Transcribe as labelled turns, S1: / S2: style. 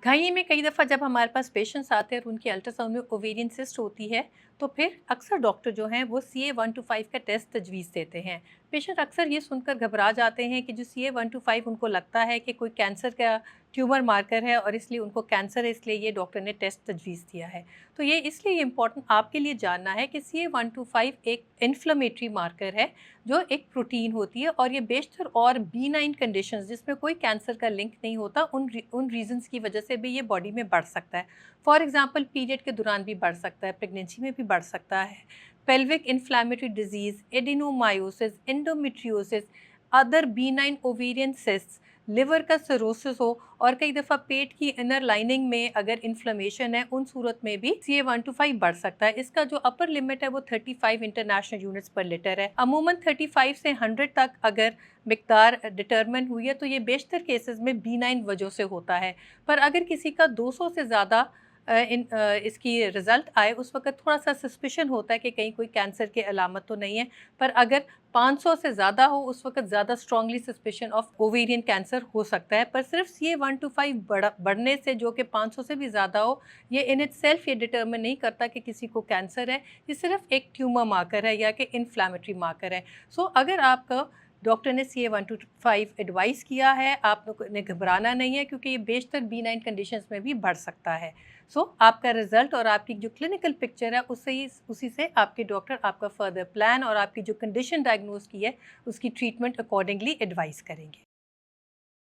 S1: घाई में कई दफ़ा जब हमारे पास पेशेंट्स आते हैं और उनकी अल्ट्रासाउंड में ओवेरियन सिस्ट होती है, तो फिर अक्सर डॉक्टर जो हैं वो CA-125 का टेस्ट तजवीज़ देते हैं। पेशेंट अक्सर ये सुनकर घबरा जाते हैं कि जो CA-125 उनको लगता है कि कोई कैंसर का ट्यूमर मार्कर है और इसलिए उनको कैंसर है, इसलिए ये डॉक्टर ने टेस्ट तजवीज़ दिया है। तो ये इसलिए इम्पॉर्टेंट आपके लिए जानना है कि CA-125 एक इन्फ्लेमेटरी मार्कर है, जो एक प्रोटीन होती है और ये बेशतर और B9 कंडीशंस जिसमें कोई कैंसर का लिंक नहीं होता उन रीजंस की वजह से भी ये बॉडी में बढ़ सकता है। फॉर एग्जांपल पीरियड के दौरान भी बढ़ सकता है, प्रेगनेंसी में भी बढ़ सकता है। Pelvic inflammatory disease, adenomyosis, endometriosis, other B9 ovarian cyst, liver का सिरोसिस हो और कई दफ़ा पेट की इनर लाइनिंग में अगर इन्फ्लेमेशन है, उन सूरत में भी CA-125 बढ़ सकता है। इसका जो अपर लिमिट है वो 35 इंटरनेशनल यूनिट्स पर लीटर है। अमूमन 35 से 100 तक अगर मिकदार डिटरमिन हुई है तो ये बेशतर केसेस में B9 वजह से होता है। पर अगर किसी का 200 से ज़्यादा इसकी रिज़ल्ट आए, उस वक़्त थोड़ा-सा सस्पिशन होता है कि कहीं कोई कैंसर की अलामत तो नहीं है। पर अगर 500 से ज़्यादा हो, उस वक़्त ज़्यादा strongly suspicion of ovarian cancer हो सकता है। पर सिर्फ CA-125 बढ़ने से, जो कि 500 से भी ज़्यादा हो, ये इन इटसेल्फ ये डिटरमिन नहीं करता कि किसी को कैंसर है। ये सिर्फ एक ट्यूमर मार्कर है या कि इन्फ्लेमेटरी मार्कर है। सो अगर आपका डॉक्टर ने CA-125 एडवाइस किया है, आप लोगों ने घबराना नहीं है, क्योंकि ये बेशतर B9 कंडीशंस में भी बढ़ सकता है। सो आपका रिजल्ट और आपकी जो क्लिनिकल पिक्चर है उसी से आपके डॉक्टर आपका फर्दर प्लान और आपकी जो कंडीशन डायग्नोज की है उसकी ट्रीटमेंट अकॉर्डिंगली एडवाइस करेंगे।